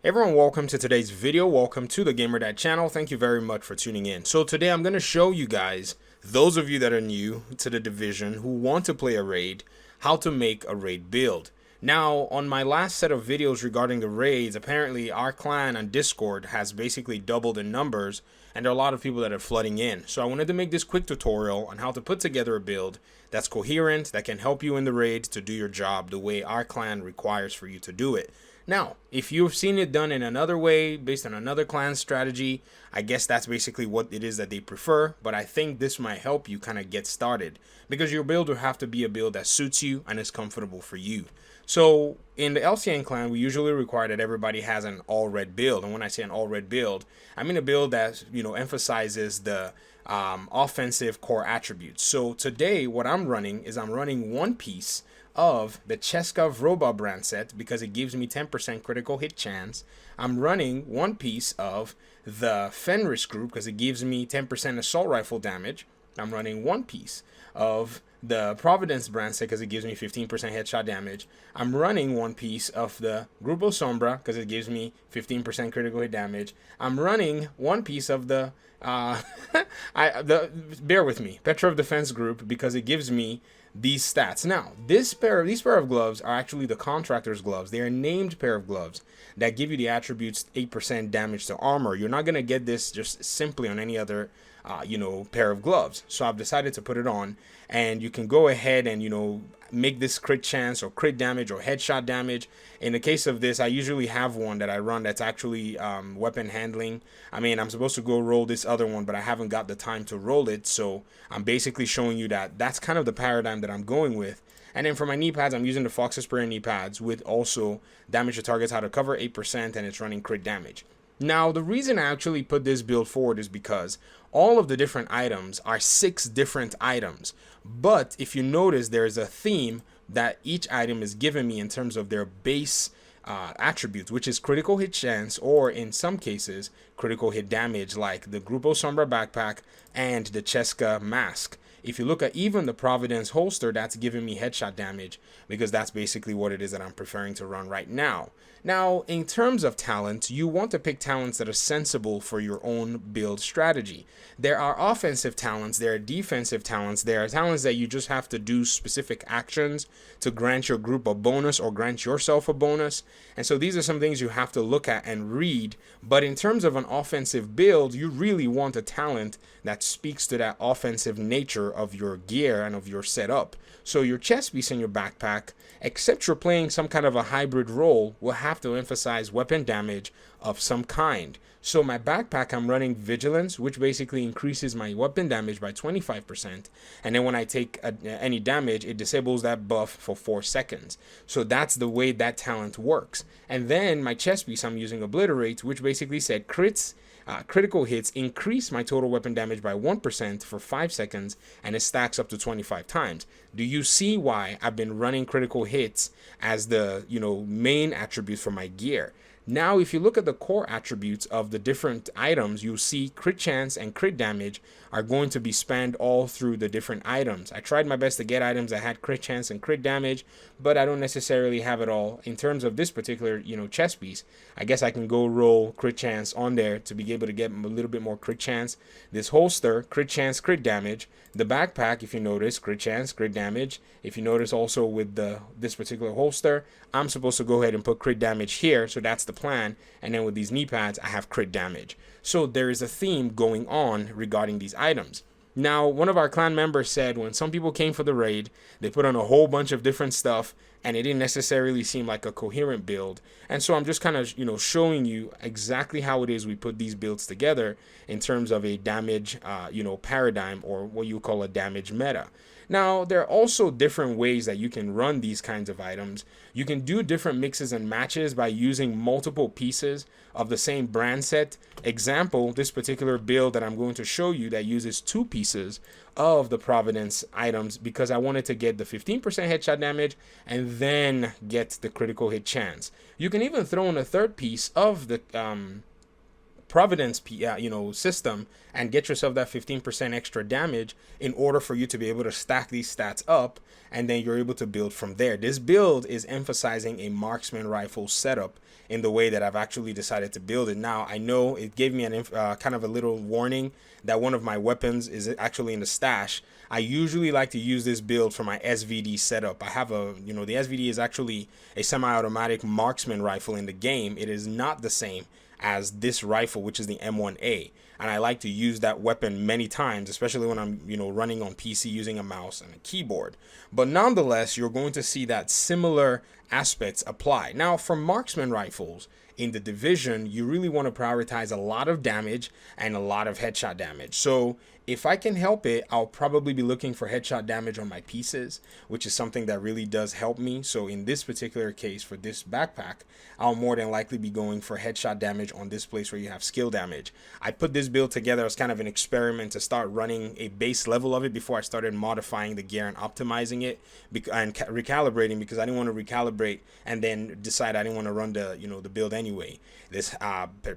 Everyone, welcome to today's video. Welcome to the GamerDad channel. Thank you very much for tuning in. So today I'm going to show you guys, those of you that are new to the division who want to play a raid, how to make a raid build. Now, on my last set of videos regarding the raids, apparently our clan on Discord has basically doubled in numbers, and there are a lot of people that are flooding in. So I wanted to make this quick tutorial on how to put together a build that's coherent, that can help you in the raid to do your job the way our clan requires for you to do it. Now, if you've seen it done in another way, based on another clan strategy, I guess that's basically what it is that they prefer, but I think this might help you kind of get started, because your build will have to be a build that suits you and is comfortable for you. So, in the LCN clan, we usually require that everybody has an all-red build, and when I say an all-red build, I mean a build that, emphasizes the offensive core attributes. So today, what I'm running is I'm running one piece of the Cheska Vroba brand set because it gives me 10% critical hit chance. I'm running one piece of the Fenris group because it gives me 10% assault rifle damage. I'm running one piece of the Providence brand set because it gives me 15% headshot damage. I'm running one piece of the Grupo Sombra because it gives me 15% critical hit damage. I'm running one piece of the bear with me, Petra of Defense group because it gives me these stats. Now, these pair of gloves are actually the contractor's gloves. They are named pair of gloves that give you the attributes 8% damage to armor. You're not going to get this just simply on any other pair of gloves. So I've decided to put it on, and you can go ahead and make this crit chance or crit damage or headshot damage. In the case of this, I usually have one that I run that's actually weapon handling. I mean, I'm supposed to go roll this other one, but I haven't got the time to roll it, so I'm basically showing you that that's kind of the paradigm that I'm going with. And then for my knee pads, I'm using the Fox's Prayer knee pads with also damage to targets out of cover 8%, and it's running crit damage. Now, the reason I actually put this build forward is because all of the different items are 6 different items. But if you notice, there's a theme that each item is giving me in terms of their base attributes, which is critical hit chance, or in some cases, critical hit damage, like the Grupo Sombra backpack and the Cheska mask. If you look at even the Providence holster, that's giving me headshot damage because that's basically what it is that I'm preferring to run right now. Now, in terms of talent, you want to pick talents that are sensible for your own build strategy. There are offensive talents, there are defensive talents, there are talents that you just have to do specific actions to grant your group a bonus or grant yourself a bonus. And so these are some things you have to look at and read. But in terms of an offensive build, you really want a talent that speaks to that offensive nature of your gear and of your setup. So your chest piece in your backpack, except you're playing some kind of a hybrid role, will have to emphasize weapon damage of some kind. So my backpack, I'm running Vigilance, which basically increases my weapon damage by 25%. And then when I take any damage, it disables that buff for 4 seconds. So that's the way that talent works. And then my chest piece, I'm using Obliterate, which basically said critical hits increase my total weapon damage by 1% for 5 seconds, and it stacks up to 25 times. Do you see why I've been running critical hits as the main attribute for my gear? Now, if you look at the core attributes of the different items, you'll see crit chance and crit damage are going to be spanned all through the different items. I tried my best to get items that had crit chance and crit damage, but I don't necessarily have it all. In terms of this particular, chest piece, I guess I can go roll crit chance on there to be able to get a little bit more crit chance. This holster, crit chance, crit damage. The backpack, if you notice, crit chance, crit damage. If you notice also with this particular holster, I'm supposed to go ahead and put crit damage here, so that's the plan. And then with these knee pads, I have crit damage. So there is a theme going on regarding these items. Now, one of our clan members said when some people came for the raid, they put on a whole bunch of different stuff and it didn't necessarily seem like a coherent build. And so I'm just kind of, showing you exactly how it is we put these builds together in terms of a damage, paradigm, or what you call a damage meta. Now, there are also different ways that you can run these kinds of items. You can do different mixes and matches by using multiple pieces of the same brand set. Example, this particular build that I'm going to show you that uses 2 pieces of the Providence items because I wanted to get the 15% headshot damage and then get the critical hit chance. You can even throw in a third piece of the Providence system and get yourself that 15% extra damage in order for you to be able to stack these stats up, and then you're able to build from there. This build is emphasizing a marksman rifle setup in the way that I've actually decided to build it. Now, I know it gave me an kind of a little warning that one of my weapons is actually in the stash. I usually like to use this build for my SVD setup. I have the SVD is actually a semi-automatic marksman rifle in the game. It is not the same as this rifle, which is the M1A. And I like to use that weapon many times, especially when I'm, running on PC using a mouse and a keyboard. But nonetheless, you're going to see that similar aspects apply. Now, for marksman rifles in the division, you really want to prioritize a lot of damage and a lot of headshot damage. So if I can help it, I'll probably be looking for headshot damage on my pieces, which is something that really does help me. So in this particular case, for this backpack, I'll more than likely be going for headshot damage on this place where you have skill damage. I put this build together as kind of an experiment to start running a base level of it before I started modifying the gear and optimizing it and recalibrating, because I didn't want to recalibrate and then decide I didn't want to run the build anyway. This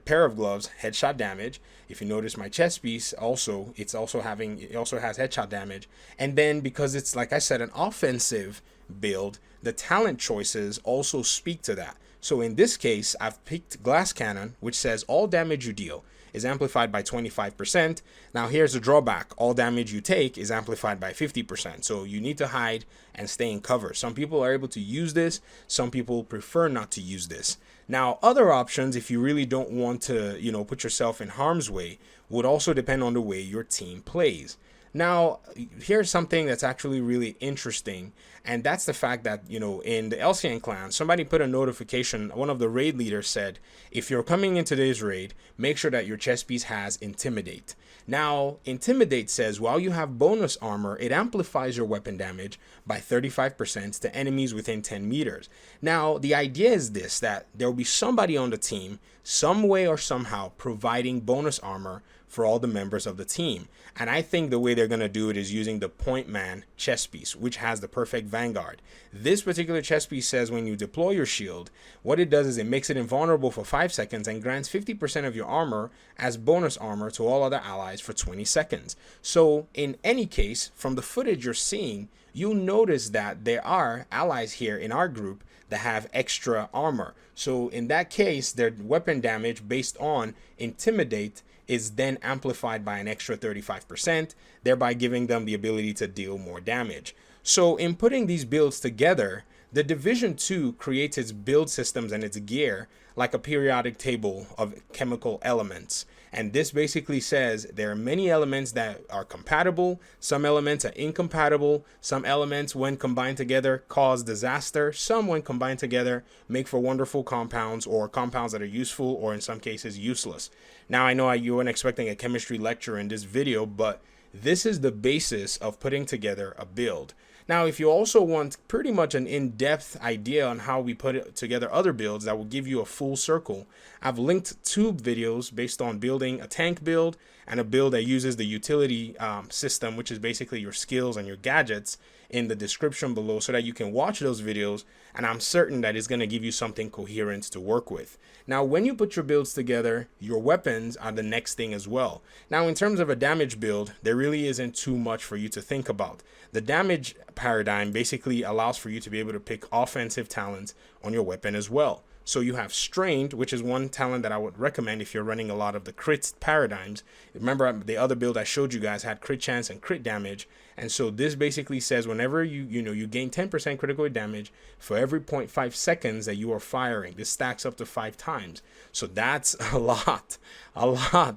pair of gloves, headshot damage. If you notice my chest piece, it also has headshot damage. And then because it's, like I said, an offensive build, the talent choices also speak to that. So in this case, I've picked glass cannon, which says all damage you deal is amplified by 25%. Now here's the drawback. All damage you take is amplified by 50%. So you need to hide and stay in cover. Some people are able to use this. Some people prefer not to use this. Now, other options, if you really don't want to, put yourself in harm's way, would also depend on the way your team plays. Now, here's something that's actually really interesting, and that's the fact that, in the LCN clan, somebody put a notification. One of the raid leaders said, if you're coming into today's raid, make sure that your chest piece has Intimidate. Now, Intimidate says while you have bonus armor, it amplifies your weapon damage by 35% to enemies within 10 meters. Now, the idea is this, that there will be somebody on the team, some way or somehow, providing bonus armor for all the members of the team. And I think the way they're going to do it is using the Point Man chest piece, which has the perfect vanguard. This particular chest piece says when you deploy your shield, what it does is it makes it invulnerable for 5 seconds and grants 50% of your armor as bonus armor to all other allies for 20 seconds. So in any case, from the footage you're seeing, you'll notice that there are allies here in our group that have extra armor. So in that case, their weapon damage based on Intimidate is then amplified by an extra 35%, thereby giving them the ability to deal more damage. So in putting these builds together, the Division 2 creates its build systems and its gear like a periodic table of chemical elements. And this basically says there are many elements that are compatible, some elements are incompatible, some elements when combined together cause disaster, some when combined together make for wonderful compounds, or compounds that are useful or in some cases useless. Now I know you weren't expecting a chemistry lecture in this video, but this is the basis of putting together a build. Now, if you also want pretty much an in-depth idea on how we put together other builds that will give you a full circle, I've linked 2 videos based on building a tank build and a build that uses the utility system, which is basically your skills and your gadgets, in the description below so that you can watch those videos, and I'm certain that it's going to give you something coherent to work with. Now, when you put your builds together, your weapons are the next thing as well. Now, in terms of a damage build, there really isn't too much for you to think about. The damage paradigm basically allows for you to be able to pick offensive talents on your weapon as well. So you have Strained, which is one talent that I would recommend if you're running a lot of the crit paradigms. Remember, the other build I showed you guys had crit chance and crit damage. And so this basically says whenever you gain 10% critical damage for every 0.5 seconds that you are firing. This stacks up to 5 times. So that's a lot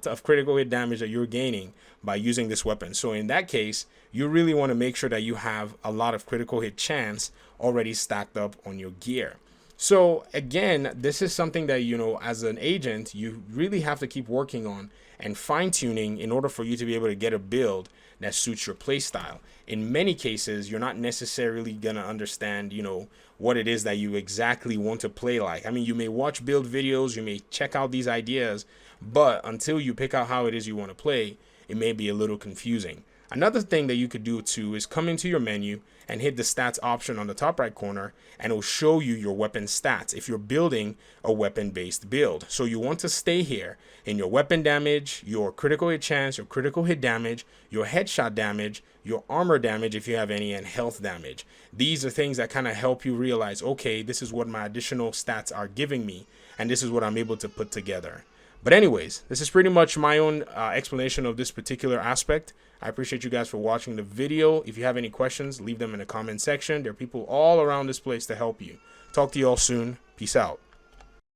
of critical hit damage that you're gaining by using this weapon. So in that case, you really want to make sure that you have a lot of critical hit chance already stacked up on your gear. So again, this is something that, as an agent, you really have to keep working on and fine-tuning in order for you to be able to get a build that suits your playstyle. In many cases, you're not necessarily going to understand, what it is that you exactly want to play like. I mean, you may watch build videos, you may check out these ideas, but until you pick out how it is you want to play, it may be a little confusing. Another thing that you could do too is come into your menu and hit the stats option on the top right corner, and it will show you your weapon stats if you're building a weapon based build. So you want to stay here in your weapon damage, your critical hit chance, your critical hit damage, your headshot damage, your armor damage if you have any, and health damage. These are things that kind of help you realize, okay, this is what my additional stats are giving me, and this is what I'm able to put together. But anyways, this is pretty much my own explanation of this particular aspect. I appreciate you guys for watching the video. If you have any questions, leave them in the comment section. There are people all around this place to help you. Talk to you all soon. Peace out.